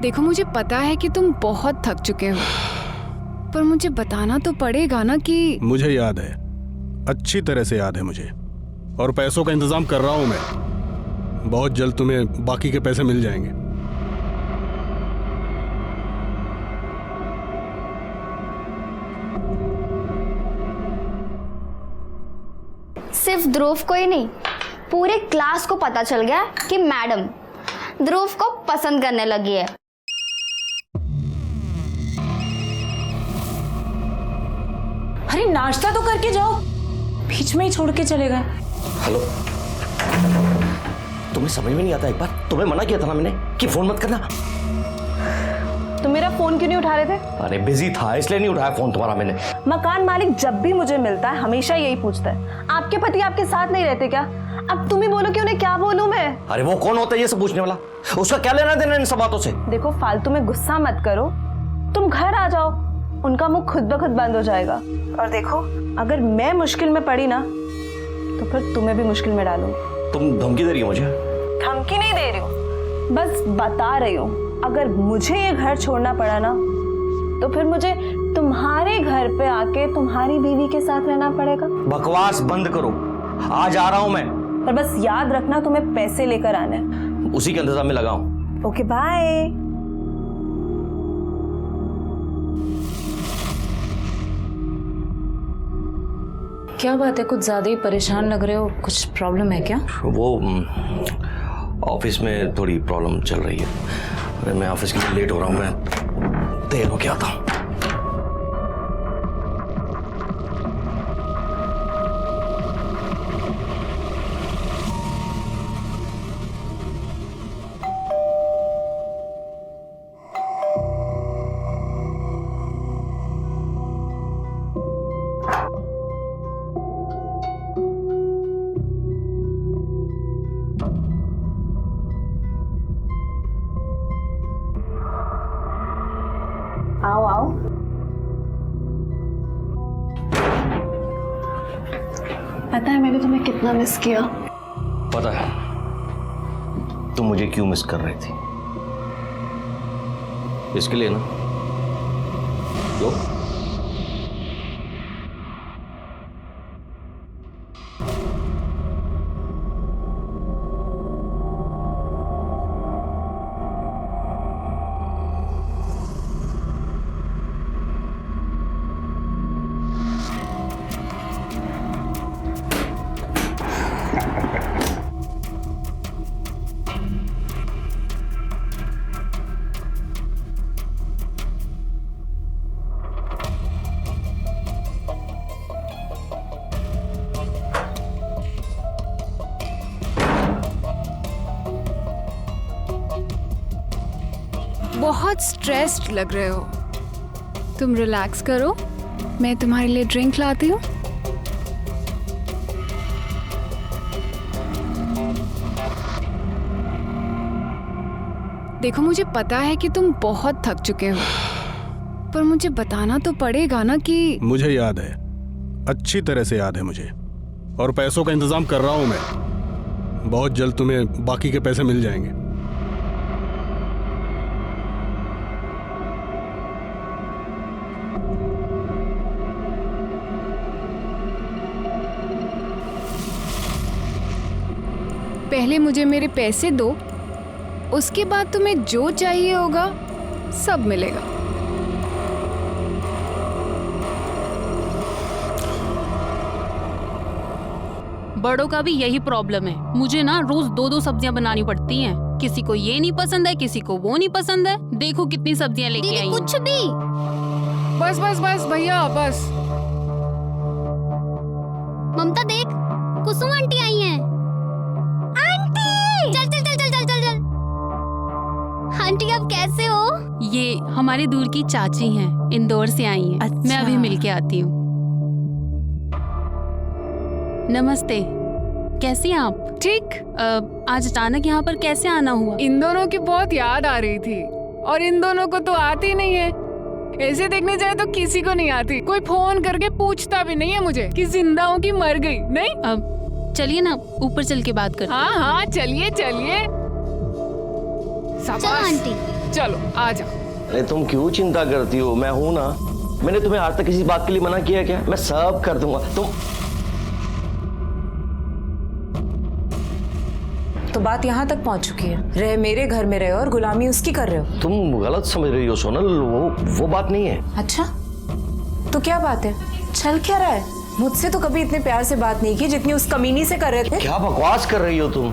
देखो मुझे पता है कि तुम बहुत थक चुके हो, पर मुझे बताना तो पड़ेगा ना कि। मुझे याद है, अच्छी तरह से याद है मुझे, और पैसों का इंतजाम कर रहा हूं मैं। बहुत जल्द तुम्हें बाकी के पैसे मिल जाएंगे। सिर्फ ध्रुव को ही नहीं, पूरे क्लास को पता चल गया कि मैडम ध्रुव को पसंद करने लगी है। अरे नाश्ता तो करके जाओ, बीच में ही छोड़ के चले गए। हेलो, तुम्हें समझ में नहीं आता? एक बार तुम्हें मना किया था ना मैंने कि फोन मत करना। तो मेरा फोन क्यों नहीं उठा रहे थे? अरे बिजी था इसलिए नहीं उठाया फोन तुम्हारा मैंने। मकान मालिक जब भी मुझे मिलता है हमेशा यही पूछता है, आपके पति आपके साथ नहीं रहते क्या? अब तुम ही बोलो कि उन्हें क्या बोलूं मैं? अरे वो कौन होता है ये सब पूछने वाला? उसका क्या लेना देना इन सब बातों से? देखो फालतू में गुस्सा मत करो, तुम घर आ जाओ, उनका मुंह खुद ब खुद बंद हो जाएगा। और देखो अगर मैं मुश्किल में पड़ी ना तो फिर तुम्हें भी मुश्किल में डालूंगी। तुम धमकी दे रही हो मुझे? धमकी नहीं दे रही हूँ, बस बता रही हूँ अगर मुझे ये घर छोड़ना पड़ा ना तो फिर मुझे तुम्हारे घर पे आके तुम्हारी बीवी के साथ रहना पड़ेगा। बकवास बंद करो, आज आ रहा हूं मैं। पर बस याद रखना तुम्हें पैसे लेकर आने हैं। उसी के इंतजाम में लगा हूं। Okay bye. क्या बात है, कुछ ज्यादा ही परेशान लग रहे हो, कुछ प्रॉब्लम है क्या? वो ऑफिस में थोड़ी प्रॉब्लम चल रही है। अरे मैं ऑफिस के लिए लेट हो रहा हूँ, मैं देर हो गया था। आओ आओ। पता है मैंने तुम्हें कितना मिस किया। पता है तुम मुझे क्यों मिस कर रही थी? इसके लिए ना, लो। बहुत स्ट्रेस्ड लग रहे हो, तुम रिलैक्स करो, मैं तुम्हारे लिए ड्रिंक लाती हूँ। देखो मुझे पता है कि तुम बहुत थक चुके हो, पर मुझे बताना तो पड़ेगा ना कि। मुझे याद है, अच्छी तरह से याद है मुझे, और पैसों का इंतजाम कर रहा हूं मैं। बहुत जल्द तुम्हें बाकी के पैसे मिल जाएंगे। पहले मुझे मेरे पैसे दो, उसके बाद तुम्हें जो चाहिए होगा सब मिलेगा। बड़ों का भी यही प्रॉब्लम है, मुझे ना रोज दो दो सब्जियां बनानी पड़ती हैं। किसी को ये नहीं पसंद है, किसी को वो नहीं पसंद है। देखो कितनी सब्जियां लेके आई। कुछ भी। बस बस बस भैया बस। ममता देख, कुसुम आंटी आई हैं। आंटी चल चल चल चल चल चल चल। आंटी आप कैसे हो? ये हमारे दूर की चाची हैं, इंदौर से आई हैं। अच्छा। मैं अभी मिलके आती हूँ। नमस्ते, कैसी हैं आप? ठीक। आज अचानक यहाँ पर कैसे आना हुआ? इन दोनों की बहुत याद आ रही थी, और इन दोनों को तो आती नहीं है। ऐसे देखने जाए तो किसी को नहीं आती। कोई फोन करके पूछता भी नहीं है मुझे कि जिंदा हूँ कि मर गई। नहीं, चलिए ना ऊपर चल के बात करते हैं। हाँ हाँ चलिए चलिए। चलो आंटी। चलो आ जाओ। अरे तुम क्यों चिंता करती हो, मैं हूं ना। मैंने तुम्हें आज तक किसी बात के लिए मना किया क्या? मैं सब कर दूंगा। तो बात यहाँ तक पहुँच चुकी है, रहे मेरे घर में रहे और गुलामी उसकी कर रहे हो। तुम गलत समझ रही हो सोनल, वो बात नहीं है। अच्छा तो क्या बात है, चल क्या रहा है? मुझसे तो कभी इतने प्यार से बात नहीं की जितनी उस कमीनी से कर रहे थे। क्या बकवास कर रही हो तुम,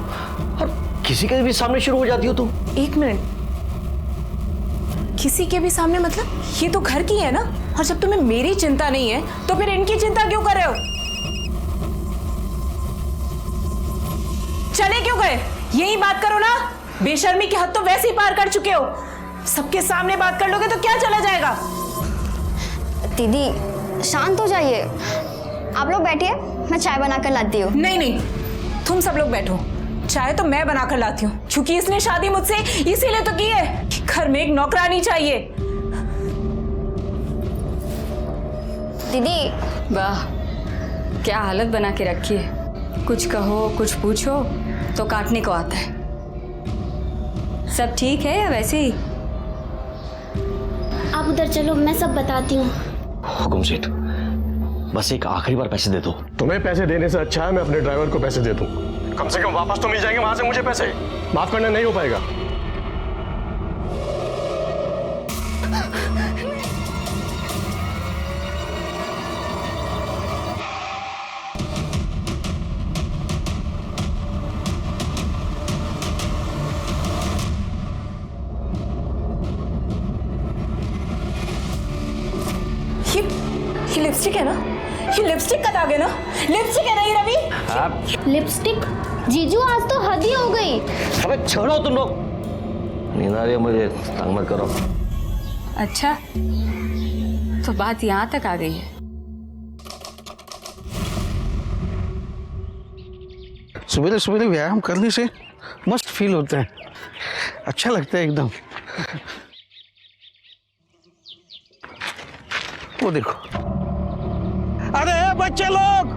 और किसी के भी सामने शुरू हो जाती हो तुम। एक मिनट, किसी के भी सामने मतलब? ये तो घर की है ना, और जब तुम्हें मेरी चिंता नहीं है तो फिर इनकी चिंता क्यों कर रहे हो? चले क्यों गए? यही बात करो ना। बेशर्मी की हद तो वैसे ही पार कर चुके हो। सबके सामने बात कर लोगे तो क्या चला जाएगा? दीदी शांत हो जाइए, आप लोग बैठिए, मैं चाय बना कर लाती हूँ। नहीं नहीं, तुम सब लोग बैठो, चाय तो मैं बनाकर लाती हूँ, क्योंकि इसने शादी मुझसे इसीलिए तो की है कि घर में एक नौकरानी चाहिए। दीदी वाह, क्या हालत बना के रखी है। कुछ कहो कुछ पूछो तो काटने को आता है। सब ठीक है या वैसे ही? आप उधर चलो, मैं सब बताती हूँ। हुकुम सेठ, बस एक आखिरी बार पैसे दे दो। तुम्हें पैसे देने से अच्छा है मैं अपने ड्राइवर को पैसे दे दूं। कम से कम वापस तो मिल जाएंगे वहां से मुझे पैसे। माफ करना नहीं हो पाएगा। ये लिपस्टिक है ना? ये लिपस्टिक का दाग है ना? लिपस्टिक है ना ये रवि? लिपस्टिक? जीजू आज तो हद ही हो गई। अबे छोड़ो तुम लोग, नींद आ रही है मुझे, तंग मत करो। अच्छा तो बात यहाँ तक आ गई है। सवेरे सवेरे व्यायाम करने से मस्त फील होता है, अच्छा लगता है एकदम। वो देखो, अरे बच्चे लोग,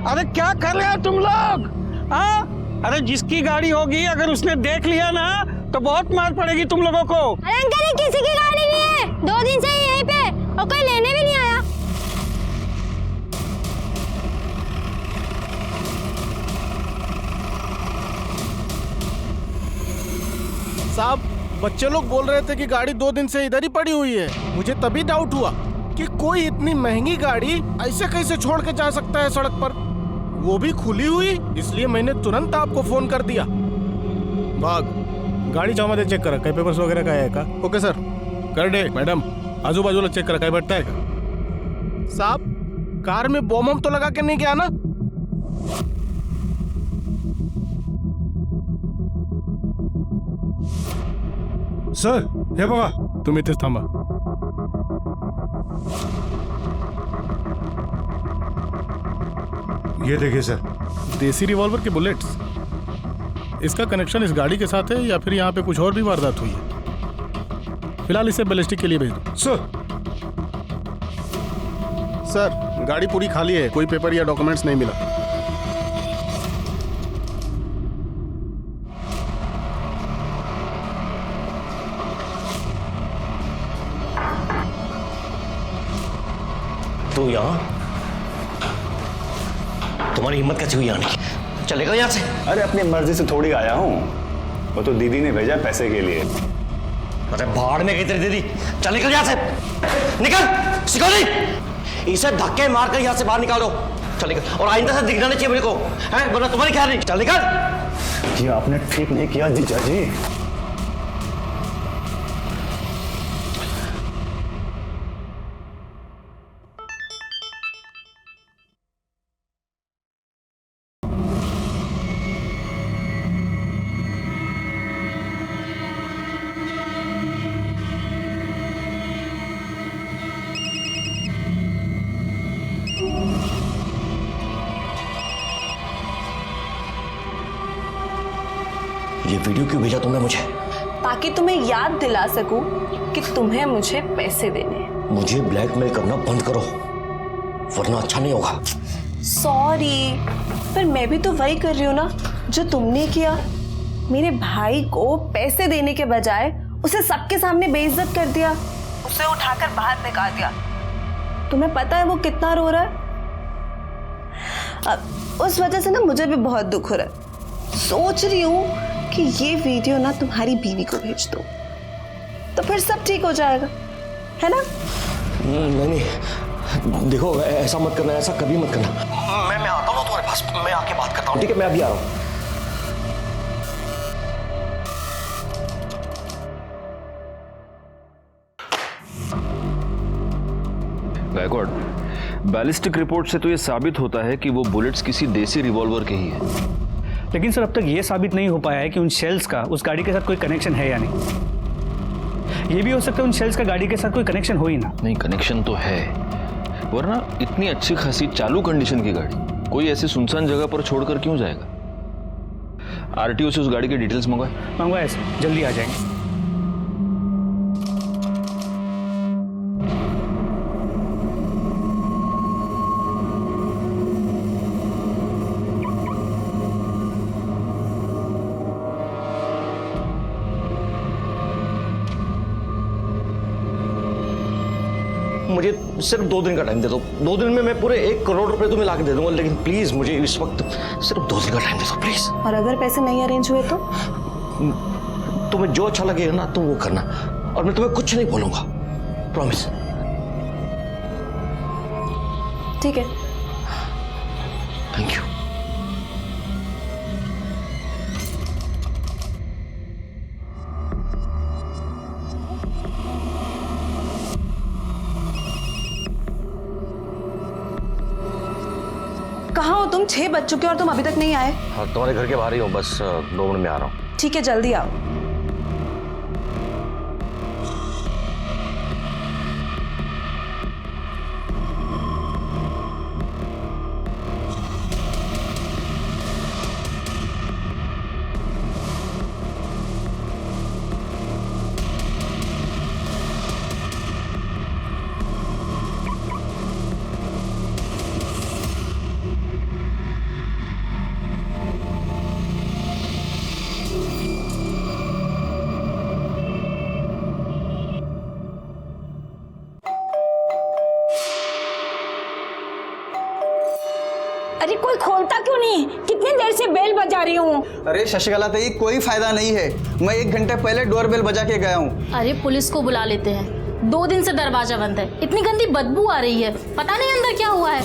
अरे क्या कर रहे हो तुम लोग? हाँ, अरे जिसकी गाड़ी होगी अगर उसने देख लिया ना तो बहुत मार पड़ेगी तुम लोगों को। अरे अंकल ये किसी की गाड़ी नहीं है, 2 दिन से यहीं पे और कोई लेने भी नहीं आया। साहब बच्चे लोग बोल रहे थे कि गाड़ी 2 दिन से इधर ही पड़ी हुई है। मुझे तभी डाउट हुआ कि कोई इतनी महंगी गाड़ी ऐसे कैसे छोड़ के जा सकता है सड़क पर, वो भी खुली हुई। इसलिए मैंने तुरंत आपको फोन कर दिया। भाग, गाड़ी जमा दे, चेक करा कई पेपर्स वगैरह का है का? ओके सर, कर दे। मैडम आजू बाजू चेक करा कहीं बैठता है का? साहब कार में बम तो लगा के नहीं गया ना? सर हे बघा, तुम्ही इथेच थांबा। ये देखिए सर, देसी रिवॉल्वर के बुलेट्स। इसका कनेक्शन इस गाड़ी के साथ है या फिर यहाँ पे कुछ और भी वारदात हुई है? फिलहाल इसे बैलिस्टिक के लिए भेज दो। सर गाड़ी पूरी खाली है, कोई पेपर या डॉक्यूमेंट्स नहीं मिला। तू यहाँ, तुम्हारी हिम्मत कैसे हुई आने की? चलेगा यहाँ से? अरे अपनी मर्जी से थोड़ी आया हूँ, वो तो दीदी ने भेजा पैसे के लिए। अरे भाड़ में गई तेरी दीदी, चल निकल यहाँ से, निकल। सिकोली, इसे धक्के मार कर यहाँ से बाहर निकालो। चल निकल, और आइंदा से दिखना नहीं चाहिए मेरे को, हैं? वरना तुम्हारी ख्याल नहीं। चल निकल। ये आपने ठीक नहीं किया जीजा जी। ये वीडियो क्यों भेजा तुमने मुझे? ताकि तुम्हें याद दिला सकूं कि तुम्हें मुझे पैसे देने हैं। मुझे ब्लैकमेल करना बंद करो, वरना अच्छा नहीं होगा। सॉरी, पर मैं भी तो वही कर रही हूँ ना जो तुमने किया। मेरे भाई को पैसे देने के बजाय उसे सबके सामने बेइज्जत कर दिया, उसे उठाकर बाहर फेंका दिया। तुम्हें पता है वो कितना रो रहा है? अब उस वजह से ना मुझे भी बहुत दुख हो रहा है। सोच रही हूँ कि ये वीडियो ना तुम्हारी बीवी को भेज दो, तो फिर सब ठीक हो जाएगा, है ना? नहीं, देखो ऐसा मत करना, ऐसा कभी मत करना। मैं आता हूँ तुम्हारे पास, मैं आके बात करता हूँ, ठीक है? मैं अभी आ रहा हूँ। गायकवाड़, बैलिस्टिक रिपोर्ट से तो ये साबित होता है कि वो बुलेट्स किसी देसी रिवॉल्वर के ही है। लेकिन सर अब तक ये साबित नहीं हो पाया है कि उन शेल्स का उस गाड़ी के साथ कोई कनेक्शन है या नहीं। ये भी हो सकता है उन शेल्स का गाड़ी के साथ कोई कनेक्शन हो ही ना। नहीं, कनेक्शन तो है, वरना इतनी अच्छी खासी चालू कंडीशन की गाड़ी कोई ऐसी सुनसान जगह पर छोड़कर क्यों जाएगा? आरटीओ से उस गाड़ी के डिटेल्स मंगवाए सर, जल्दी आ जाएंगे। मुझे सिर्फ 2 दिन का टाइम दे दो। 2 दिन में मैं पूरे 1 करोड़ रुपए तुम्हें लाके दे दूंगा, लेकिन प्लीज मुझे इस वक्त सिर्फ 2 दिन का टाइम दे दो प्लीज। और अगर पैसे नहीं अरेंज हुए तो? तुम्हें जो अच्छा लगेगा ना तुम वो करना, और मैं तुम्हें कुछ नहीं बोलूंगा, प्रॉमिस। ठीक है। Thank you. कहाँ हो तुम? 6 बज चुके और तुम अभी तक नहीं आए। हाँ, तुम्हारे घर के बाहर ही हूँ, बस 2 मिनट में आ रहा हूँ। ठीक है, जल्दी आओ। अरे कोई खोलता क्यों नहीं? कितनी देर से बेल बजा रही हूँ। अरे शशिकला ताई, कोई फायदा नहीं है। मैं 1 घंटे पहले डोर बेल बजा के गया हूँ। अरे पुलिस को बुला लेते हैं, 2 दिन से दरवाजा बंद है, इतनी गंदी बदबू आ रही है, पता नहीं अंदर क्या हुआ है।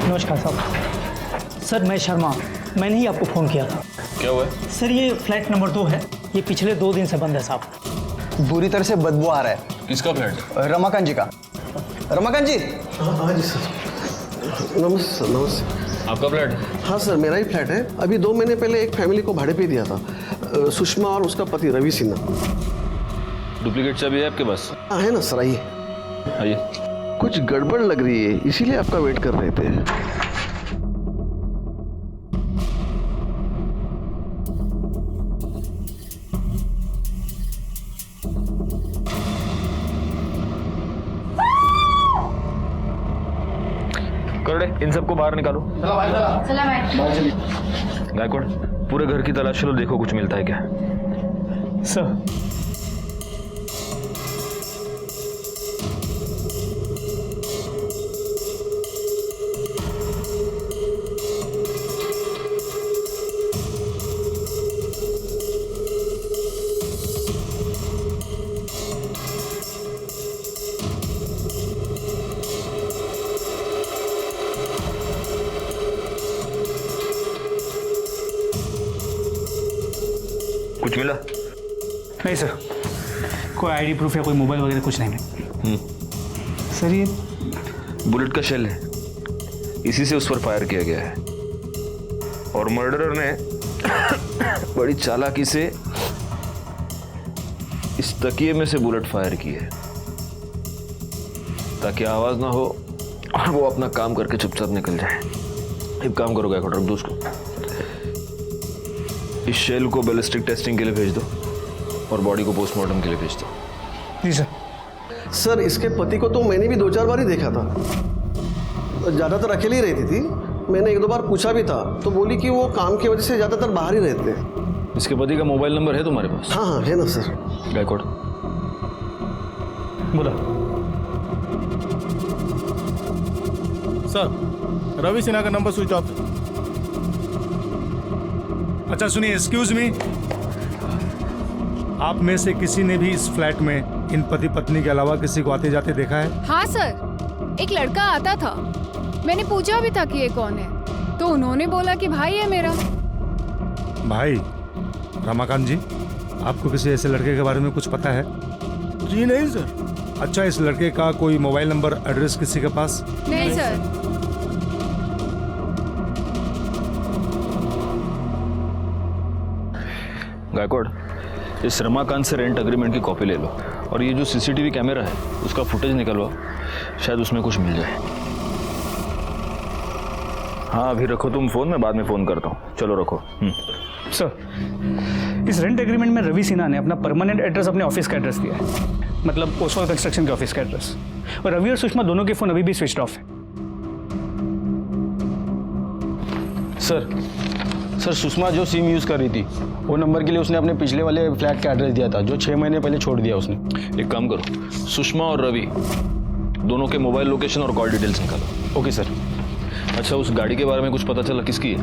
नमस्कार साहब। सर मैं शर्मा, मैंने ही आपको फ़ोन किया था। क्या हुआ? सर ये फ्लैट नंबर 2 है, ये पिछले 2 दिन से बंद है साहब। बुरी तरह से बदबू आ रहा है। किसका फ्लैट? रमाकांत जी का। रमाकांत जी। हाँ जी सर। नमस्ते। आपका फ्लैट? हाँ सर, मेरा ही फ्लैट है। अभी 2 महीने पहले एक फैमिली को भाड़े पे दिया था, सुषमा और उसका पति रवि सिन्हा। डुप्लीकेट चाबी है आपके पास? हाँ है ना सर, आइए। आइए। कुछ गड़बड़ लग रही है, इसीलिए आपका वेट कर रहे थे। करड़े, इन सबको बाहर निकालो। गायकवाड़, पूरे घर की तलाशी लो, देखो कुछ मिलता है क्या। सर कुछ मिला? नहीं सर, कोई आईडी प्रूफ या कोई मोबाइल वगैरह कुछ नहीं। सर ये बुलेट का शेल है, इसी से उस पर फायर किया गया है, और मर्डरर ने बड़ी चालाकी से इस तकिए में से बुलेट फायर की है ताकि आवाज ना हो और वो अपना काम करके चुपचाप निकल जाए। एक काम करो गायकवाड़, रख दो उसको। इस शेल को बैलिस्टिक टेस्टिंग के लिए भेज दो और बॉडी को पोस्टमार्टम के लिए भेज दो। जी सर। सर इसके पति को तो मैंने भी 2-4 बार ही देखा था, ज्यादातर अकेली रहती थी, मैंने एक दो बार पूछा भी था तो बोली कि वो काम की वजह से ज्यादातर बाहर ही रहते हैं। इसके पति का मोबाइल नंबर है तुम्हारे पास? हाँ हाँ है ना सर। गायकवाड़ बोला। सर रवि सिन्हा का नंबर स्विच ऑफ है। अच्छा सुनिए, एक्सक्यूज मी, आप में से किसी ने भी इस फ्लैट में इन पति पत्नी के अलावा किसी को आते जाते देखा है? हाँ सर, एक लड़का आता था, मैंने पूछा भी था कि ये कौन है, तो उन्होंने बोला कि भाई है मेरा। भाई? रमाकांत जी, आपको किसी ऐसे लड़के के बारे में कुछ पता है? जी नहीं सर। अच्छा, इस लड़के का कोई मोबाइल नंबर, एड्रेस किसी के पास? नहीं सर। गायकवाड़, इस रमाकांत से रेंट एग्रीमेंट की कॉपी ले लो और ये जो सीसीटीवी कैमरा है उसका फुटेज निकलवाओ, शायद उसमें कुछ मिल जाए। हाँ अभी रखो तुम फोन, में बाद में फोन करता हूँ। चलो रखो। सर, इस रेंट एग्रीमेंट में रवि सिन्हा ने अपना परमानेंट एड्रेस अपने ऑफिस का एड्रेस दिया है, मतलब ओसवाल कंस्ट्रक्शन के ऑफिस का एड्रेस। और रवि और सुषमा दोनों के फोन अभी भी स्विच ऑफ है। सर सुषमा जो सिम यूज कर रही थी वो नंबर के लिए उसने अपने पिछले वाले फ्लैट का एड्रेस दिया था जो 6 महीने पहले छोड़ दिया उसने। एक काम करो, सुषमा और रवि दोनों के मोबाइल लोकेशन और कॉल डिटेल्स निकालो। Okay sir. अच्छा, उस गाड़ी के बारे में कुछ पता चला किसकी है?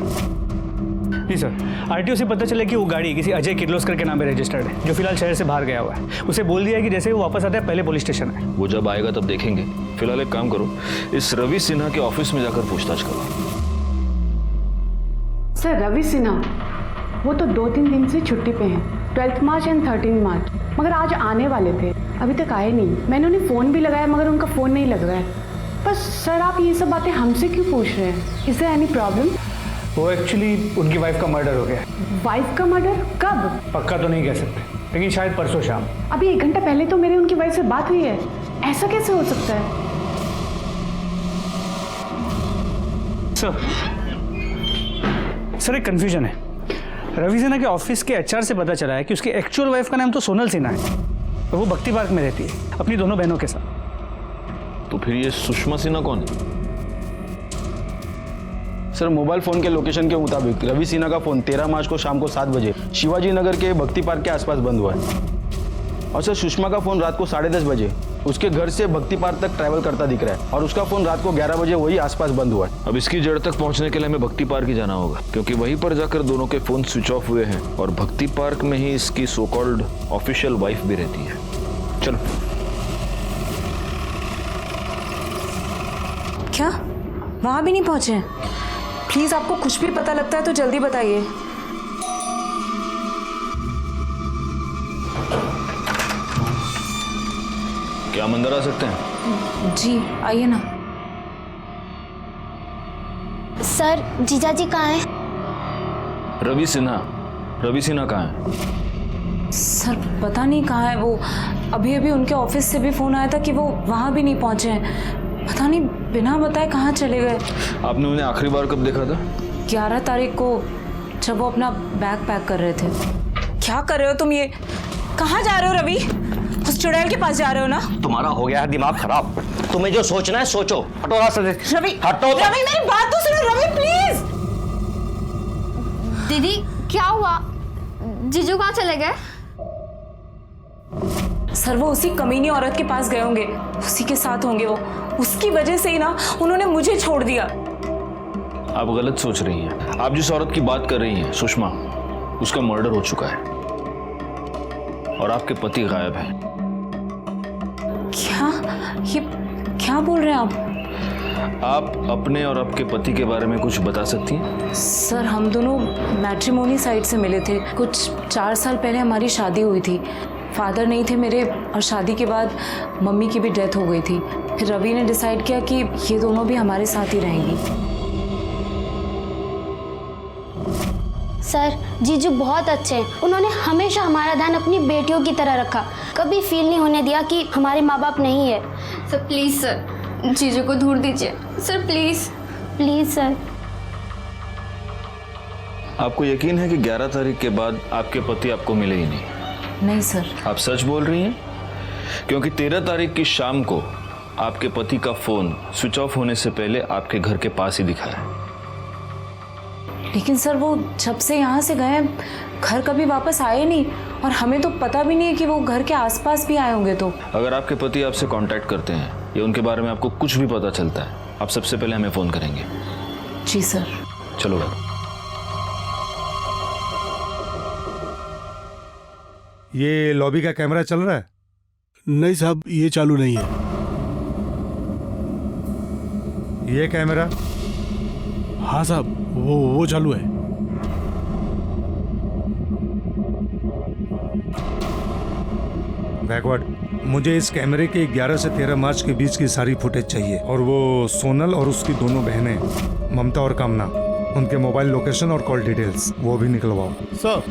जी सर, आरटीओ से पता चला कि वो गाड़ी किसी अजय किर्लोस्कर के नाम पे रजिस्टर्ड है, जो फिलहाल शहर से बाहर गया हुआ है। उसे बोल दिया है कि जैसे ही वो वापस आता है पहले पुलिस स्टेशन है। वो जब आएगा तब देखेंगे। फिलहाल एक काम करो, इस रवि सिन्हा के ऑफिस में जाकर पूछताछ करो। सर रवि सिन्हा वो तो 2-3 दिन से छुट्टी पे हैं, 12 मार्च एंड 13 मार्च, मगर आज आने वाले थे, अभी तक आए नहीं। मैंने उन्हें फ़ोन भी लगाया मगर उनका फ़ोन नहीं लग रहा है। बस सर आप ये सब बातें हमसे क्यों पूछ रहे हैं? Is there any problem? वो एक्चुअली उनकी वाइफ का मर्डर हो गया। वाइफ का मर्डर? कब? पक्का तो नहीं कह सकते, लेकिन शायद परसों शाम। अभी 1 घंटा पहले तो मेरी उनकी वाइफ से बात हुई है, ऐसा कैसे हो सकता है? सर एक कंफ्यूजन है। रवि सिन्हा के ऑफिस के एचआर से पता चला है कि उसकी एक्चुअल वाइफ का नाम तो सोनल सिन्हा है और वो भक्ति पार्क में रहती है अपनी दोनों बहनों के साथ। तो फिर ये सुषमा सिन्हा कौन है? सर मोबाइल फोन के लोकेशन के मुताबिक रवि सिन्हा का फोन 13 मार्च को शाम को 7 बजे शिवाजी नगर के भक्ति पार्क के आसपास बंद हुआ है। और सर सुषमा का फोन रात को 10:30 बजे उसके घर से भक्ति पार्क तक ट्रैवल करता दिख रहा है और उसका फोन रात को 11 बजे वही आसपास बंद हुआ है। अब इसकी जड़ तक पहुंचने के लिए हमें भक्ति पार्क ही जाना होगा, क्योंकि वहीं पर जाकर दोनों के फोन स्विच ऑफ हुए हैं और भक्ति पार्क में ही इसकी सो कॉल्ड ऑफिशियल वाइफ भी रहती है। चलो। क्या वहां भी नहीं पहुंचे? प्लीज आपको कुछ भी पता लगता है तो जल्दी बताइए। क्या हम अंदर आ सकते हैं? जी आइए ना। सर जीजा जी कहाँ हैं? रवि सिन्हा कहाँ है? सर पता नहीं कहाँ है वो। अभी अभी उनके ऑफिस से भी फोन आया था कि वो वहां भी नहीं पहुंचे हैं। पता नहीं बिना बताए कहाँ चले गए। आपने उन्हें आखिरी बार कब देखा था? 11 तारीख को, जब वो अपना बैग पैक कर रहे थे। क्या कर रहे हो तुम? ये कहाँ जा रहे हो रवि? उस चुड़ैल के पास जा रहे हो ना? तुम्हारा हो गया है दिमाग खराब। तुम्हें जो सोचना है सोचो। हटो रास्ते से। रवि, हटो। रवि मेरी बात तो सुनो रवि प्लीज। दीदी क्या हुआ? जीजू कहाँ चले गए? सर वो उसी कमीनी औरत के पास गए होंगे, उसी के साथ होंगे वो। उसकी वजह से ही ना उन्होंने मुझे छोड़ दिया। आप गलत सोच रही हैं। आप जिस औरत की बात कर रही हैं सुषमा, उसका मर्डर हो चुका है और आपके पति गायब हैं। ये क्या बोल रहे हैं आप अपने और आपके पति के बारे में कुछ बता सकती हैं? सर हम दोनों मैट्रिमोनी साइट से मिले थे। कुछ 4 साल पहले हमारी शादी हुई थी। फादर नहीं थे मेरे और शादी के बाद मम्मी की भी डेथ हो गई थी। फिर रवि ने डिसाइड किया कि ये दोनों भी हमारे साथ ही रहेंगी। सर जीजू बहुत अच्छे हैं, उन्होंने हमेशा हमारा ध्यान अपनी बेटियों की तरह रखा, कभी फील नहीं होने दिया कि हमारे माँ बाप नहीं है। सर प्लीज़ सर जीजू को दूर दीजिए सर, प्लीज़ प्लीज़ सर। आपको यकीन है कि 11 तारीख के बाद आपके पति आपको मिले ही नहीं? नहीं सर। आप सच बोल रही हैं? क्योंकि 13 तारीख की शाम को आपके पति का फोन स्विच ऑफ होने से पहले आपके घर के पास ही दिखा है। लेकिन सर वो जब से यहाँ से गए घर कभी वापस आए नहीं, और हमें तो पता भी नहीं है कि वो घर के आसपास भी आए होंगे। तो अगर आपके पति आपसे कांटेक्ट करते हैं या उनके बारे में आपको कुछ भी पता चलता है, आप सबसे पहले हमें फोन करेंगे। जी सर। चलो बैठो। ये लॉबी का कैमरा चल रहा है? नहीं साहब, ये चालू नहीं है। ये कैमरा? हाँ साहब, वो चालू है। बैकवर्ड, मुझे इस कैमरे के 11 से 13 मार्च के बीच की सारी फुटेज चाहिए, और वो सोनल और उसकी दोनों बहनें ममता और कामना, उनके मोबाइल लोकेशन और कॉल डिटेल्स वो भी निकलवाओ। सर,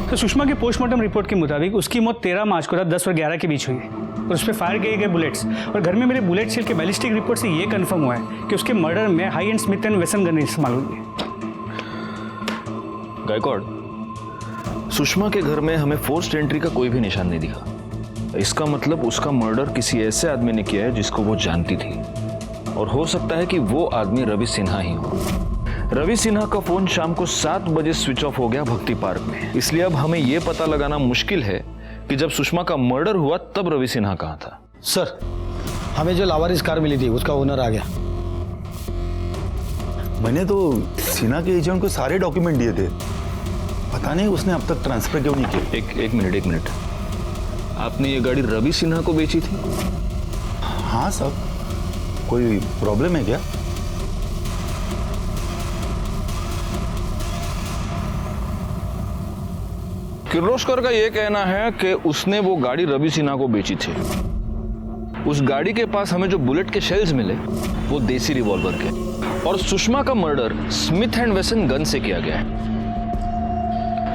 तो सुषमा के पोस्टमार्टम रिपोर्ट के मुताबिक उसकी मौत 13 मार्च को रात 10 और 11 के बीच हुई है, और उस पर फायर किए गए बुलेट्स, और घर में मेरे बुलेट सेल के बैलिस्टिक रिपोर्ट से ये कंफर्म हुआ है कि उसके मर्डर में high and Smith and Wesson gun इस्तेमाल हुई है। गायकवाड़, सुषमा के घर में हमें फोर्स्ड एंट्री का कोई भी निशान नहीं दिखा। इसका मतलब उसका मर्डर किसी ऐसे आदमी ने किया है जिसको वो जानती थी, और हो सकता है कि वो आदमी रवि सिन्हा ही हो। रवि सिन्हा का फोन शाम को 7 बजे स्विच ऑफ हो गया भक्ति पार्क में, इसलिए अब हमें यह पता लगाना मुश्किल है कि जब सुषमा का मर्डर हुआ तब रवि सिन्हा कहाँ था। सर, हमें जो लावारिस कार मिली थी उसका ओनर आ गया। मैंने तो सिन्हा के एजेंट को सारे डॉक्यूमेंट दिए थे, पता नहीं उसने अब तक ट्रांसफर क्यों नहीं किया। एक मिनट, आपने ये गाड़ी रवि सिन्हा को बेची थी? हाँ सर, कोई प्रॉब्लम है क्या? किर्लोस्कर का यह कहना है कि उसने वो गाड़ी रवि सिन्हा को बेची थी। उस गाड़ी के पास हमें जो बुलेट के शेल्स मिले वो देसी रिवॉल्वर के, और सुषमा का murder Smith and Wesson gun से किया गया है।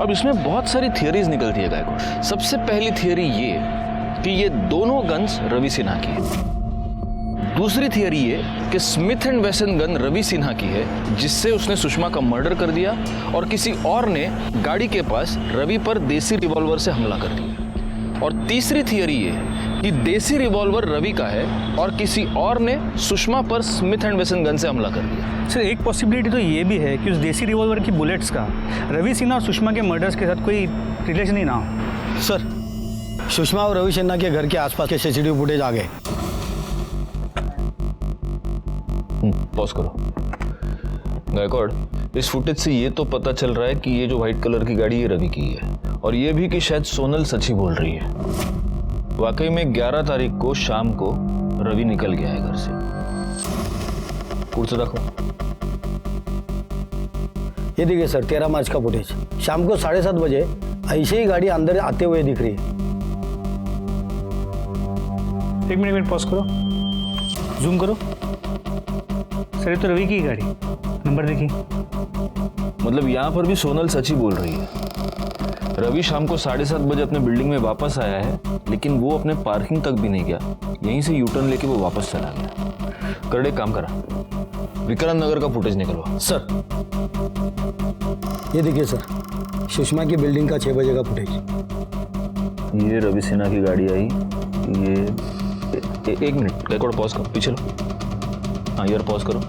अब इसमें बहुत सारी थियरीज निकलती है गायकवाड़। सबसे पहली थियरी ये कि ये दोनों गन्स रवि सिन्हा की है। दूसरी थियरी ये कि Smith and Wesson gun Ravi Sinha की है जिससे उसने सुषमा का मर्डर कर दिया, और किसी और ने गाड़ी के पास रवि पर देसी रिवॉल्वर से हमला कर दिया। और तीसरी थियरी ये कि देसी रिवॉल्वर रवि का है और किसी और ने सुषमा पर स्मिथ एंड वेसन गन से हमला कर दिया। सर, एक पॉसिबिलिटी तो ये भी है कि उस देसी रिवॉल्वर की बुलेट्स का रवि सिन्हा और सुषमा के मर्डर्स के साथ कोई रिलेशन ही ना हो। सर, सुषमा और रवि सिन्हा के घर के आसपास के सीसीटीवी फुटेज आ गए। पॉज करो। गायकवाड़, इस फुटेज से ये तो पता चल रहा है कि ये जो व्हाइट कलर की गाड़ी ये रवि की है, और ये भी कि शायद सोनल सच ही बोल रही है। वाकई में 11 तारीख को शाम को रवि निकल गया है घर से। पुढचं दाखव। ये देखिए सर, 13 मार्च का फुटेज, शाम को 7:30 बजे ऐसे ही गाड़ी अंदर आते हुए दिख रही है। एक मिनट पॉज करो, जूम करो। सर, ये तो रवि की गाड़ी, नंबर देखिए। मतलब यहाँ पर भी सोनल सच ही बोल रही है। रवि शाम को 7:30 बजे अपने बिल्डिंग में वापस आया है, लेकिन वो अपने पार्किंग तक भी नहीं गया, यहीं से यूटर्न लेके वो वापस चला गया। करड़े काम करा, विक्रांत नगर का फुटेज निकलवा। सर, ये देखिए सर, सुषमा की बिल्डिंग का 6 बजे का फुटेज। ये रवि सिन्हा की गाड़ी आई। ये एक मिनट, गायकवाड़ पॉज करो, पीछे लो। हाँ यार, पॉज करो,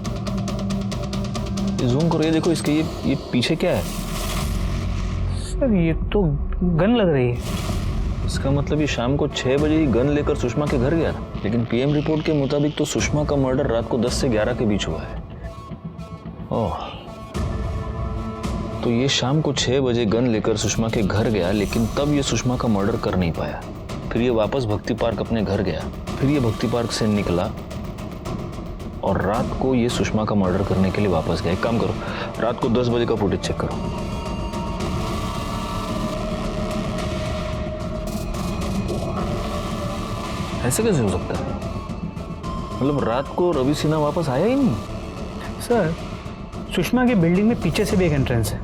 जूम करो। ये देखो, इसके ये पीछे क्या है? सर, ये तो गन लग रही है। इसका मतलब ये शाम को 6 बजे ही गन लेकर सुषमा के घर गया था, लेकिन पीएम रिपोर्ट के मुताबिक तो सुषमा का मर्डर रात को 10 से 11 के बीच हुआ है। ओह, तो ये शाम को 6 बजे गन लेकर सुषमा के घर गया, लेकिन तब ये सुषमा का मर्डर कर नहीं पाया। फिर ये वापस भक्ति पार्क अपने घर गया, फिर ये भक्ति पार्क से निकला और रात को ये सुषमा का मर्डर करने के लिए वापस गया। एक काम करो, रात को 10 बजे का फुटेज चेक करो। ऐसे कैसे हो सकता है? मतलब रात को रवि सिन्हा वापस आया ही नहीं? सर, सुषमा की बिल्डिंग में पीछे से भी एक एंट्रेंस है,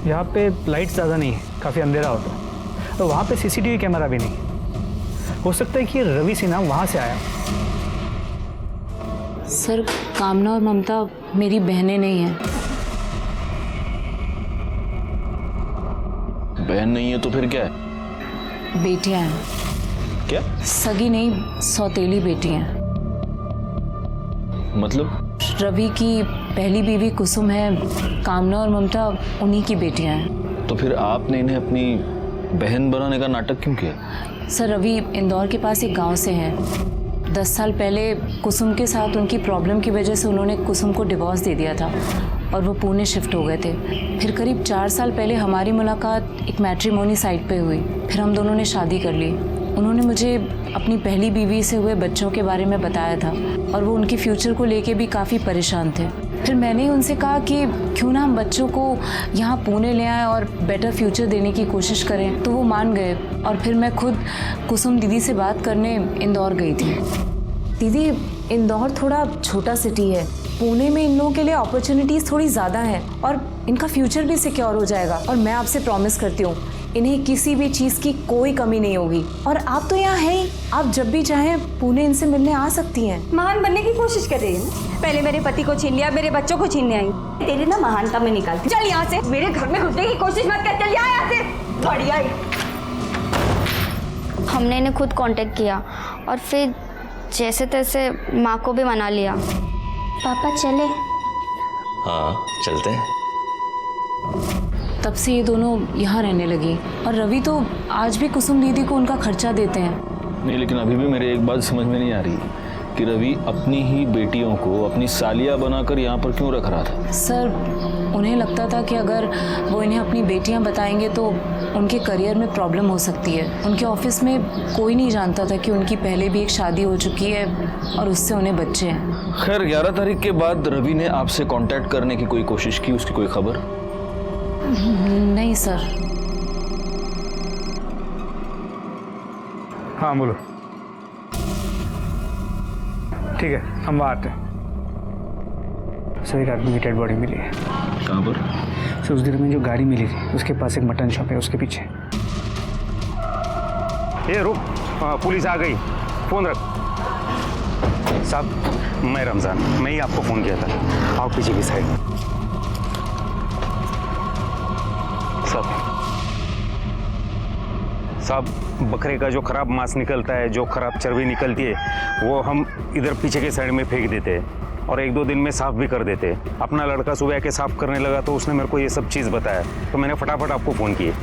यहाँ पे लाइट ज़्यादा नहीं है, काफ़ी अंधेरा होता है, और वहाँ पे सीसीटीवी कैमरा भी नहीं है। हो सकता है कि रवि सिन्हा वहाँ से आया। सर, कामना और ममता मेरी बहनें नहीं हैं। बहन नहीं है तो फिर क्या है? बेटियां हैं। क्या? सगी नहीं, सौतेली बेटियां हैं। मतलब रवि की पहली बीवी कुसुम है, कामना और ममता उन्हीं की बेटियां हैं। तो फिर आपने इन्हें अपनी बहन बनाने का नाटक क्यों किया? सर, रवि इंदौर के पास एक गांव से हैं। 10 साल पहले कुसुम के साथ उनकी प्रॉब्लम की वजह से उन्होंने कुसुम को डिवोर्स दे दिया था और वो पुणे शिफ्ट हो गए थे। फिर करीब 4 साल पहले हमारी मुलाकात एक मैट्रिमोनी साइट पे हुई। फिर हम दोनों ने शादी कर ली। उन्होंने मुझे अपनी पहली बीवी से हुए बच्चों के बारे में बताया था और वो उनके फ्यूचर को लेके भी काफ़ी परेशान थे। फिर मैंने उनसे कहा कि क्यों ना हम बच्चों को यहाँ पुणे ले आएं और बेटर फ्यूचर देने की कोशिश करें, तो वो मान गए। और फिर मैं खुद कुसुम दीदी से बात करने इंदौर गई थी। दीदी, इंदौर थोड़ा छोटा सिटी है, पुणे में इन लोगों के लिए अपॉर्चुनिटीज़ थोड़ी ज़्यादा हैं और इनका फ्यूचर भी सिक्योर हो जाएगा। और मैं आपसे प्रॉमिस करती हूँ इन्हें किसी भी चीज़ की कोई कमी नहीं होगी। और आप तो यहाँ हैं ही, आप जब भी चाहें पुणे इनसे मिलने आ सकती हैं। महान बनने की कोशिश कर रही है ना? पहले मेरे पति को छीन लिया, मेरे बच्चों को छीनने आई। तेरी ना महानता में निकालती। चल यहाँ से, मेरे घर में घुसने की कोशिश मत कर। चल यहाँ से, बढ़िया ही। हमने इन्हें खुद कांटेक्ट किया और फिर जैसे तैसे माँ को भी मना लिया। पापा चले? हाँ चलते हैं। तब से ये दोनों यहाँ रहने लगी और रवि तो आज भी कुसुम दीदी को उनका खर्चा देते हैं। नहीं, लेकिन अभी भी मेरे एक बात समझ में नहीं आ रही कि रवि अपनी ही बेटियों को अपनी सालिया बनाकर यहाँ पर क्यों रख रहा था? सर, उन्हें लगता था कि अगर वो इन्हें अपनी बेटियाँ बताएंगे तो उनके करियर में प्रॉब्लम हो सकती है। उनके ऑफिस में कोई नहीं जानता था कि उनकी पहले भी एक शादी हो चुकी है और उससे उन्हें बच्चे हैं। खैर, 11 तारीख के बाद रवि ने आपसे कांटेक्ट करने की कोई कोशिश की? उसकी कोई खबर? नहीं सर। हाँ बोलो। ठीक है, हम वहाँ आते हैं। सर, एक आदमी की डेड बॉडी मिली है। कहाँ पर? सर, उस दिन में जो गाड़ी मिली थी उसके पास एक मटन शॉप है, उसके पीछे। ये रुक, पुलिस आ गई, फोन रख। साहब, मैं रमज़ान, मैं ही आपको फ़ोन किया था। आओ पीछे की साइड। साहब, बकरे का जो खराब मांस निकलता है, जो खराब चर्बी निकलती है, वो हम इधर पीछे के साइड में फेंक देते हैं और 1-2 दिन में साफ भी कर देते हैं। अपना लड़का सुबह आके साफ करने लगा तो उसने मेरे को ये सब चीज़ बताया, तो मैंने फटाफट आपको फ़ोन किया।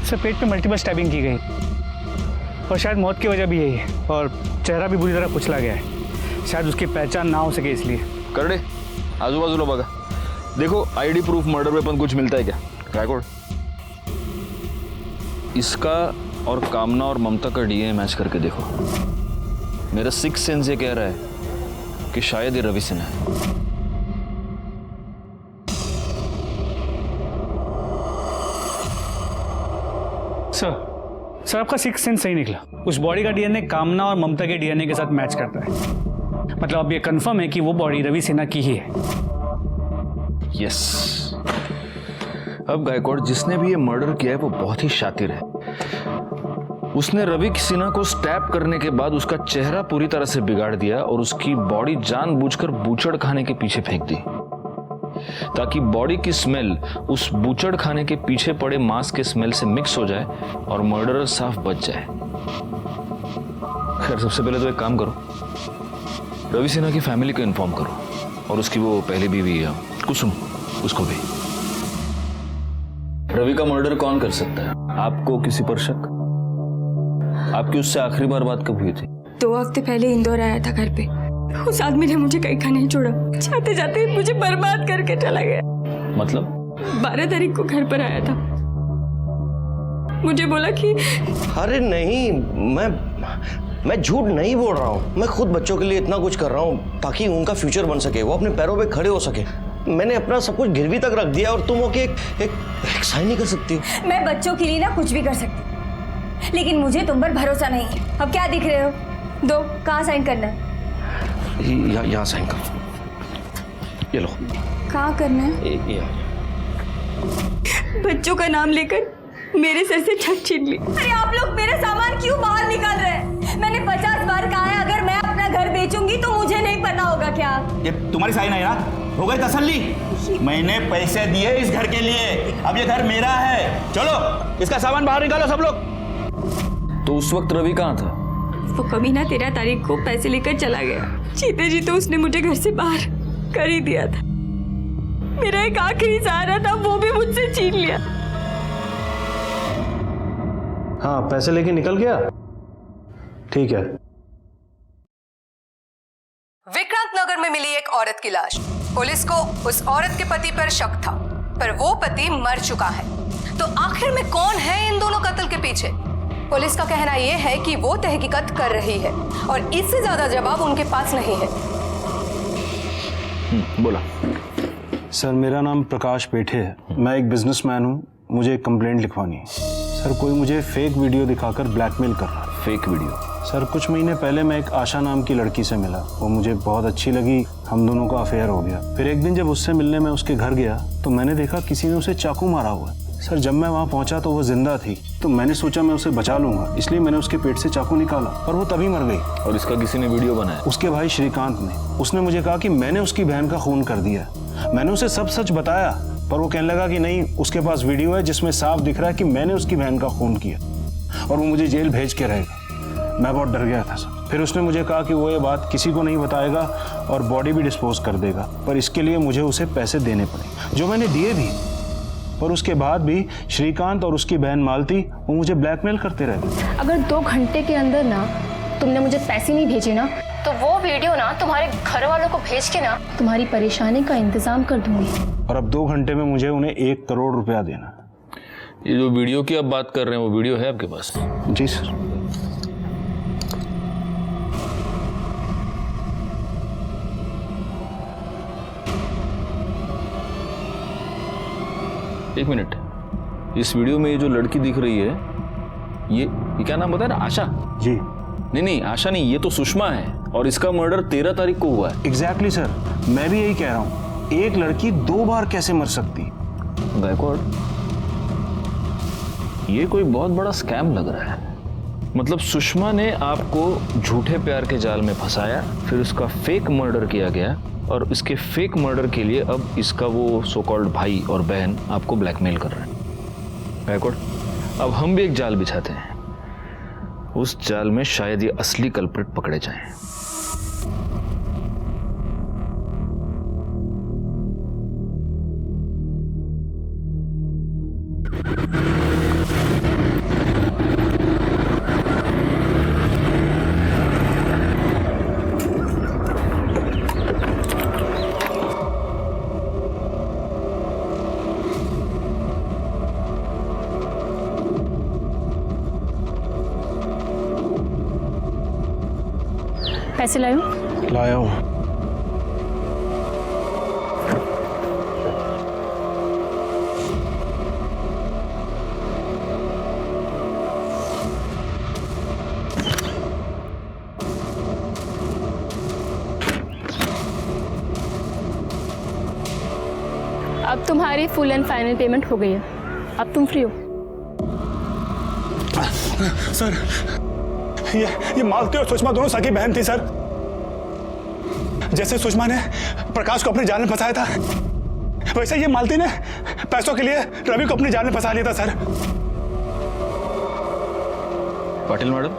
सर, पेट पे मल्टीपल स्टैबिंग की गई और शायद मौत की वजह भी यही है और चेहरा भी बुरी तरह कुचला गया है। शायद उसकी पहचान ना हो सके इसलिए। कर दे, आजू बाजू लो बगा। देखो, आईडी प्रूफ, मर्डर वेपन कुछ मिलता है क्या? रिकॉर्ड इसका और कामना और ममता का डीएनए मैच करके देखो। मेरा 6th सेंस ये कह रहा है कि शायद ये रवि सिन्हा है। सर, आपका 6th सेंस सही निकला। उस बॉडी का डीएनए कामना और ममता के डीएनए के साथ मैच करता है। मतलब अब ये कंफर्म है कि वो बॉडी रवि सिन्हा की ही है। यस। अब गायकवाड़, जिसने भी ये मर्डर किया है वो बहुत ही शातिर है। उसने रवि सिन्हा को स्टैब करने के बाद उसका चेहरा पूरी तरह से बिगाड़ दिया और उसकी बॉडी जानबूझकर बूचड़ खाने के पीछे फेंक दी, ताकि बॉडी की स्मेल उस बूचड़ खाने के पीछे पड़े मांस के स्मेल से मिक्स हो जाए और मर्डरर साफ बच जाए। खैर, सबसे पहले तो एक काम करो, रवि सिन्हा की फैमिली को इन्फॉर्म करो और उसकी वो पहली बीवी है कुसुम, उसको भी। रवि का मर्डर कौन कर सकता है? आपको किसी पर शक? आपकी उससे आखिरी बार बात कब हुई थी? 2 हफ्ते पहले इंदौर आया था घर पे। उस आदमी ने मुझे कहीं का नहीं छोड़ा, जाते जाते मुझे बर्बाद करके चला गया। मतलब? 12 तारीख को घर पर आया था, मुझे बोला कि अरे नहीं, मैं झूठ नहीं बोल रहा हूँ। मैं खुद बच्चों के लिए इतना कुछ कर रहा हूँ ताकि उनका फ्यूचर बन सके, वो अपने पैरों पे खड़े हो सके। मैंने अपना सब कुछ गिरवी तक रख दिया और तुम होके एक साइन नहीं कर सकती हो। मैं बच्चों के लिए ना कुछ भी कर सकती, लेकिन मुझे तुम पर भरोसा नहीं है। अब क्या दिख रहे हो? दो, कहाँ साइन करना है? यहाँ साइन करो। ये लो। कहाँ करना है? बच्चों का नाम लेकर मेरे सर से छत छीन ली। अरे आप लोग मेरा सामान क्यों बाहर निकाल रहे हैं? मैंने 50 बार कहा है, अगर मैं अपना घर बेचूंगी तो मुझे नहीं पता होगा क्या? ये तुम्हारी साइन है यार, हो गई तसल्ली? मैंने पैसे दिए इस घर के लिए, अब ये घर मेरा है। चलो, इसका सामान बाहर निकालो सब लोग। तो उस वक्त रवि कहाँ था? वो कमीना 13 तारीख को पैसे लेकर चला गया। जीते जी तो उसने मुझे घर से बाहर कर ही दिया था। मेरा एक आखिरी सहारा था, वो भी मुझसे छीन लिया। हाँ, पैसे लेके निकल गया। ठीक है। विक्रांत नगर में मिली एक औरत की लाश। पुलिस को उस औरत के पति पर शक था, पर वो पति मर चुका है। तो आखिर में कौन है इन दोनों कत्ल के पीछे? पुलिस का कहना यह है कि वो तहकीकात कर रही है और इससे ज्यादा जवाब उनके पास नहीं है। बोला। सर, मेरा नाम प्रकाश पेठे है। मैं एक बिजनेसमैन हूँ। मुझे एक कंप्लेंट लिखवानी है। सर, कोई मुझे फेक वीडियो दिखाकर ब्लैकमेल कर रहा है। Fake video? सर, कुछ महीने पहले मैं एक आशा नाम की लड़की से मिला। वो मुझे बहुत अच्छी लगी, हम दोनों का अफेयर हो गया। फिर एक दिन जब उससे मिलने मैं उसके घर गया तो मैंने देखा किसी ने उसे चाकू मारा हुआ है। सर, जब मैं वहाँ पहुँचा तो वो जिंदा थी, तो मैंने सोचा मैं उसे बचा लूंगा, इसलिए मैंने उसके पेट से चाकू निकाला, पर वो तभी मर गई। और इसका किसी ने वीडियो बनाया? उसके भाई श्रीकांत ने। उसने मुझे कहा कि मैंने उसकी बहन का खून कर दिया। मैंने उसे सब सच बताया, पर वो कहने लगा कि नहीं, उसके पास वीडियो है जिसमें साफ दिख रहा है कि मैंने उसकी बहन का खून किया और वो मुझे जेल भेज के रहेगा। मैं बहुत डर गया था सर। फिर उसने मुझे कहा कि वो ये बात किसी को नहीं बताएगा और बॉडी भी डिस्पोज कर देगा, पर इसके लिए मुझे उसे पैसे देने पड़े, जो मैंने दिए भी। पर उसके बाद भी श्रीकांत और उसकी बहन मालती वो मुझे ब्लैकमेल करते रहे। अगर 2 घंटे के अंदर ना तुमने मुझे पैसे नहीं भेजे ना, तो वो वीडियो ना तुम्हारे घर वालों को भेज के ना तुम्हारी परेशानी का इंतजाम कर दूंगी। और अब 2 घंटे में मुझे उन्हें 1 करोड़ रुपया देना। ये जो वीडियो की आप बात कर रहे हैं, वो वीडियो है आपके पास? जी सर। एक मिनट, इस वीडियो में ये जो लड़की दिख रही है, ये क्या नाम बताया ना? आशा? जी। नहीं, आशा नहीं, ये तो सुषमा है और इसका मर्डर 13 तारीख को हुआ है। एग्जैक्टली सर, मैं भी यही कह रहा हूँ। एक लड़की 2 बार कैसे मर सकती? गायकवाड़, ये कोई बहुत बड़ा स्कैम लग रहा है। मतलब सुषमा ने आपको झूठे प्यार के जाल में फंसाया, फिर उसका फेक मर्डर किया गया और इसके फेक मर्डर के लिए अब इसका वो सो कॉल्ड भाई और बहन आपको ब्लैकमेल कर रहे हैं। गायकवाड़, अब हम भी एक जाल बिछाते हैं। उस जाल में शायद ये असली कल्प्रिट पकड़े जाएं। पैसे लायो? लाया हूँ। अब तुम्हारी फुल एंड फाइनल पेमेंट हो गई है, अब तुम फ्री हो। सर, ये मालती और सुषमा दोनों सगी बहन थी सर। जैसे सुषमा ने प्रकाश को अपने जाल में फंसाया था, वैसे ये मालती ने पैसों के लिए रवि को अपने जाल में फंसा लिया था सर। पाटिल मैडम,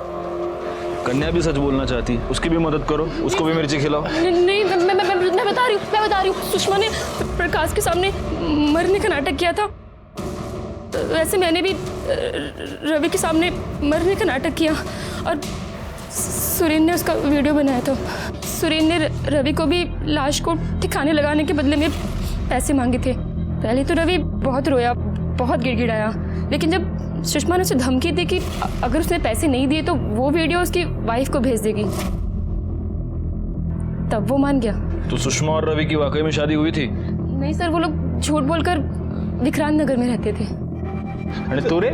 कन्या भी सच बोलना चाहती है, उसकी भी मदद करो, उसको भी मिर्ची खिलाओ। नहीं, मैं बता रही हूँ। सुषमा ने प्रकाश के सामने मरने का नाटक किया था, वैसे मैंने भी रवि के सामने मरने का नाटक किया और सुरेंद्र ने उसका वीडियो बनाया। तो सुरेंद्र ने रवि को भी लाश को ठिकाने लगाने के बदले में पैसे मांगे थे। पहले तो रवि बहुत रोया, बहुत गिड़गिड़ाया, लेकिन जब सुषमा ने उसे धमकी दी कि अगर उसने पैसे नहीं दिए तो वो वीडियो उसकी वाइफ को भेज देगी, तब वो मान गया। तो सुषमा और रवि की वाकई में शादी हुई थी? नहीं सर, वो लोग झूठ बोलकर विक्रांत नगर में रहते थे। अरे तोरे,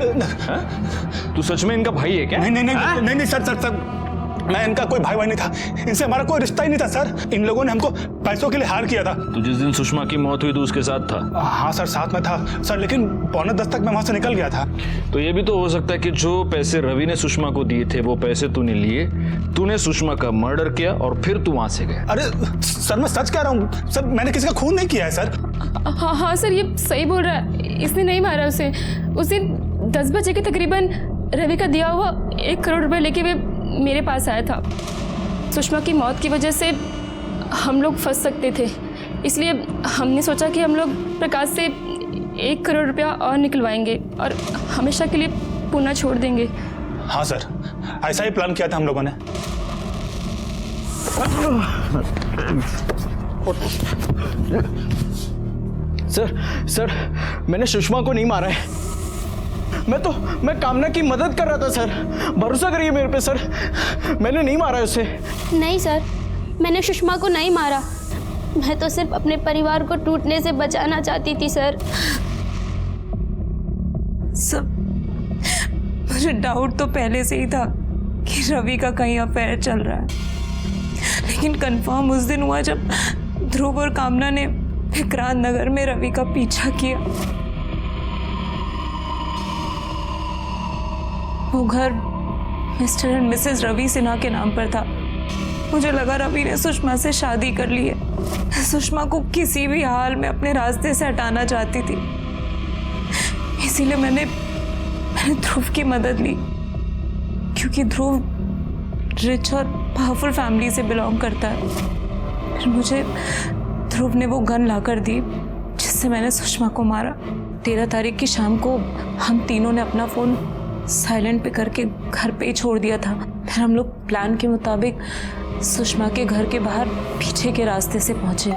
तू सच में इनका भाई है क्या? नहीं सर, मैं इनका कोई भाई नहीं था। इनसे हमारा कोई रिश्ता ही नहीं था सर। इन लोगों ने हमको पैसों के लिए हार किया था। तो जिस दिन सुषमा की मौत हुई तो उसके साथ था? हाँ सर, साथ में था सर, लेकिन 9:45 तक मैं वहां से निकल गया था। तो ये भी तो हो सकता है कि जो पैसे रवि ने सुषमा को दिए थे वो पैसे तूने लिए, तूने सुषमा का मर्डर किया और फिर तू वहां से गया। अरे सर, मैं सच कह रहा हूँ सर, मैंने किसी का खून नहीं किया है सर। हाँ सर, ये सही बोल रहा है, इसने नहीं मारा उसे। उस दिन 10 बजे के तकरीबन रवि का दिया हुआ 1 करोड़ रुपए लेके वे मेरे पास आया था। सुषमा की मौत की वजह से हम लोग फंस सकते थे, इसलिए हमने सोचा कि हम लोग प्रकाश से 1 करोड़ रुपया और निकलवाएंगे और हमेशा के लिए पूना छोड़ देंगे। हाँ सर, ऐसा ही प्लान किया था हम लोगों ने। सर मैंने सुषमा को नहीं मारा है। मैं कामना की मदद कर रहा था सर, भरोसा करिए मेरे पे सर, मैंने नहीं मारा उसे। नहीं सर, मैंने सुषमा को नहीं मारा। मैं तो सिर्फ अपने परिवार को टूटने से बचाना चाहती थी सर। सब मुझे डाउट तो पहले से ही था कि रवि का कहीं अफेयर चल रहा है, लेकिन कंफर्म उस दिन हुआ जब ध्रुव और कामना ने विक्रांत नगर में रवि का पीछा किया। वो घर Mr and Mrs Ravi Sinha के नाम पर था। मुझे लगा रवि ने सुषमा से शादी कर ली है। सुषमा को किसी भी हाल में अपने रास्ते से हटाना चाहती थी, इसीलिए मैंने ध्रुव की मदद ली, क्योंकि ध्रुव रिच और पावरफुल फैमिली से बिलोंग करता है। फिर मुझे ध्रुव ने वो गन लाकर दी जिससे मैंने सुषमा को मारा। 13 तारीख की शाम को हम तीनों ने अपना फ़ोन साइलेंट पे करके घर पे ही छोड़ दिया था। फिर हम लोग प्लान के मुताबिक सुषमा के घर के बाहर पीछे के रास्ते से पहुंचे।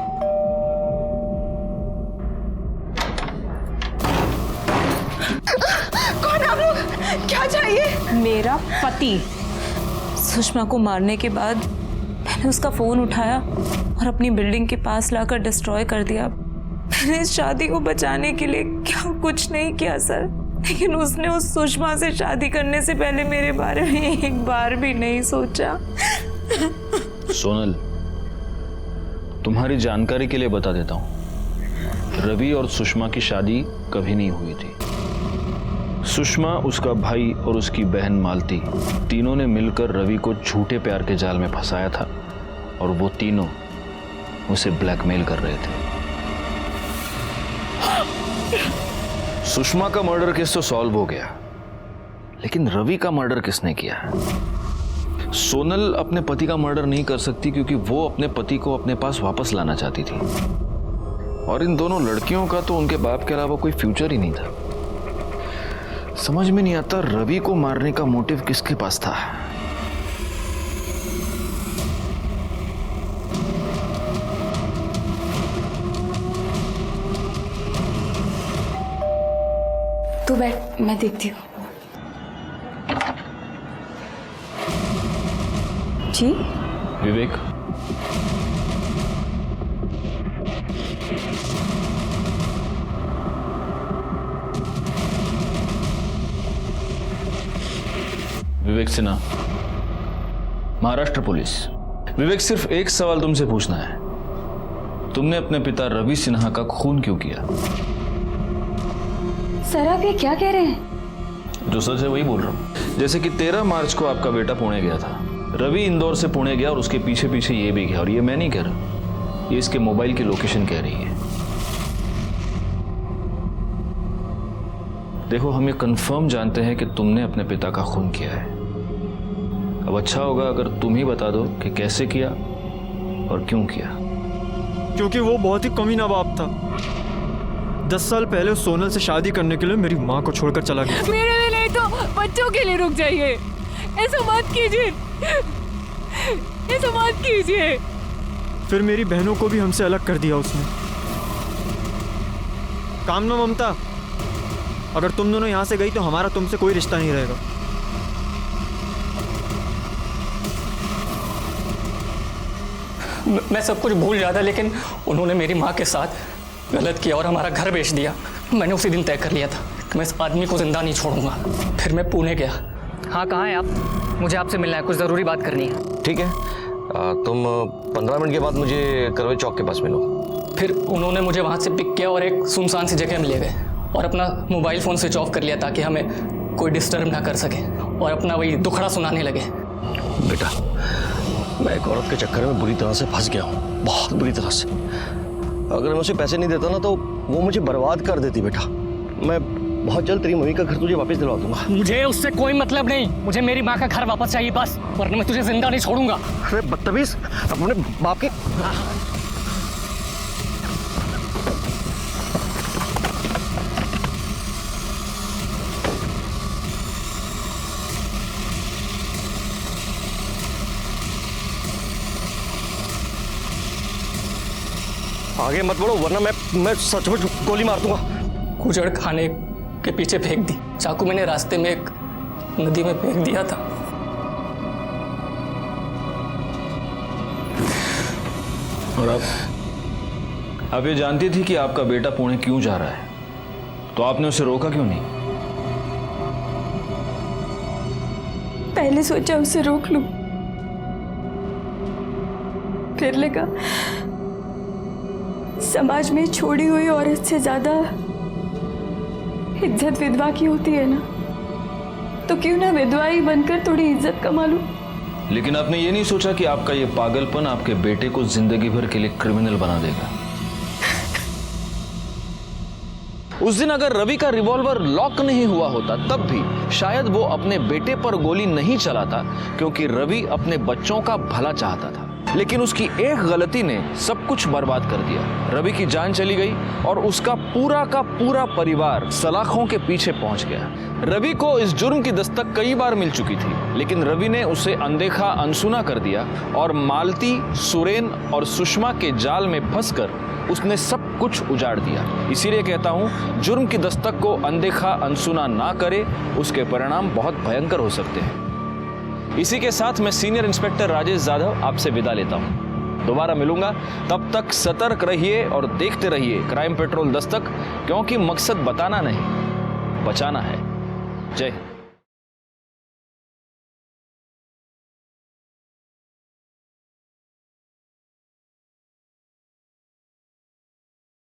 कौन आप लोग? क्या चाहिए? मेरा पति। सुषमा को मारने के बाद मैंने उसका फ़ोन उठाया और अपनी बिल्डिंग के पास लाकर डिस्ट्रॉय कर दिया। मैंने इस शादी को बचाने के लिए क्या कुछ नहीं किया सर, लेकिन उसने उस सुषमा से शादी करने से पहले मेरे बारे में एक बार भी नहीं सोचा। सोनल, तुम्हारी जानकारी के लिए बता देता हूं, रवि और सुषमा की शादी कभी नहीं हुई थी। सुषमा, उसका भाई और उसकी बहन मालती, तीनों ने मिलकर रवि को झूठे प्यार के जाल में फंसाया था और वो तीनों उसे ब्लैकमेल कर रहे थे। सुषमा का मर्डर केस तो सॉल्व हो गया, लेकिन रवि का मर्डर किसने किया? सोनल अपने पति का मर्डर नहीं कर सकती क्योंकि वो अपने पति को अपने पास वापस लाना चाहती थी, और इन दोनों लड़कियों का तो उनके बाप के अलावा कोई फ्यूचर ही नहीं था। समझ में नहीं आता रवि को मारने का मोटिव किसके पास था। तू बैठ, मैं देखती हूँ। जी विवेक, विवेक सिन्हा, महाराष्ट्र पुलिस। विवेक, सिर्फ एक सवाल तुमसे पूछना है, तुमने अपने पिता रवि सिन्हा का खून क्यों किया? सर आप ये क्या कह रहे हैं? जो सच है वही बोल रहा हूँ। जैसे कि 13 मार्च को आपका बेटा पुणे गया था, रवि इंदौर से पुणे गया और उसके पीछे पीछे ये भी गया, और ये मैं नहीं कह रहा, ये इसके मोबाइल की लोकेशन कह रही है। देखो, हम ये कंफर्म जानते हैं कि तुमने अपने पिता का खून किया है। अब अच्छा होगा अगर तुम ही बता दो कि कैसे किया और क्यों किया। क्योंकि वो बहुत ही कमीना बाप था। 10 साल पहले सोनल से शादी करने के लिए मेरी माँ को छोड़कर चला गया। मेरे लिए नहीं तो बच्चों के लिए रुक जाइए। ऐसा मत कीजिए, ऐसा मत कीजिए। फिर मेरी बहनों को भी हमसे अलग कर दिया उसने। कामना, ममता, अगर तुम दोनों यहाँ से गई तो हमारा तुमसे कोई रिश्ता नहीं रहेगा। मैं सब कुछ भूल जाता, लेकिन उन्होंने मेरी माँ के साथ गलत किया और हमारा घर बेच दिया। मैंने उसी दिन तय कर लिया था कि मैं इस आदमी को जिंदा नहीं छोड़ूंगा। फिर मैं पुणे गया। हाँ, कहाँ हैं आप? मुझे आपसे मिलना है, कुछ ज़रूरी बात करनी है। ठीक है, तुम 15 मिनट के बाद मुझे करवे चौक के पास मिलो। फिर उन्होंने मुझे वहाँ से पिक किया और एक सुनसान सी जगह में ले गए और अपना मोबाइल फ़ोन स्विच ऑफ कर लिया ताकि हमें कोई डिस्टर्ब ना कर सके, और अपना वही दुखड़ा सुनाने लगे। बेटा, मैं एक औरत के चक्कर में बुरी तरह से फंस गया हूँ, बहुत बुरी तरह से। अगर मैं उसे पैसे नहीं देता ना तो वो मुझे बर्बाद कर देती। बेटा, मैं बहुत जल्द तेरी मम्मी का घर तुझे वापस दिलवा दूंगा। मुझे उससे कोई मतलब नहीं, मुझे मेरी माँ का घर वापस चाहिए बस, वरना मैं तुझे जिंदा नहीं छोड़ूंगा। अरे बदतमीज, अपने बाप के आगे मत बढ़ो वरना मैं सचमुच गोली मार दूंगा। कुचड़ खाने के पीछे फेंक दी, चाकू मैंने रास्ते में एक नदी में फेंक दिया था। और आप ये जानती थी कि आपका बेटा पुणे क्यों जा रहा है, तो आपने उसे रोका क्यों नहीं? पहले सोचा उसे रोक लूं, फिर लगा समाज में छोड़ी हुई औरत से ज्यादा इज्जत विधवा की होती है ना, तो क्यों ना विधवा ही बनकर थोड़ी इज्जत कमा लूं। लेकिन आपने ये नहीं सोचा कि आपका ये पागलपन आपके बेटे को जिंदगी भर के लिए क्रिमिनल बना देगा। उस दिन अगर रवि का रिवॉल्वर लॉक नहीं हुआ होता तब भी शायद वो अपने बेटे पर गोली नहीं चलाता, क्योंकि रवि अपने बच्चों का भला चाहता था। लेकिन उसकी एक गलती ने सब कुछ बर्बाद कर दिया। रवि की जान चली गई और उसका पूरा का पूरा परिवार सलाखों के पीछे पहुंच गया। रवि को इस जुर्म की दस्तक कई बार मिल चुकी थी, लेकिन रवि ने उसे अनदेखा अनसुना कर दिया और मालती, सुरेन और सुषमा के जाल में फंसकर उसने सब कुछ उजाड़ दिया। इसीलिए कहता हूं, जुर्म की दस्तक को अनदेखा अनसुना ना करे, उसके परिणाम बहुत भयंकर हो सकते हैं। इसी के साथ मैं सीनियर इंस्पेक्टर राजेश जाधव आपसे विदा लेता हूं। दोबारा मिलूंगा, तब तक सतर्क रहिए और देखते रहिए क्राइम पेट्रोल दस्तक, क्योंकि मकसद बताना नहीं, बचाना है। जय हिंद।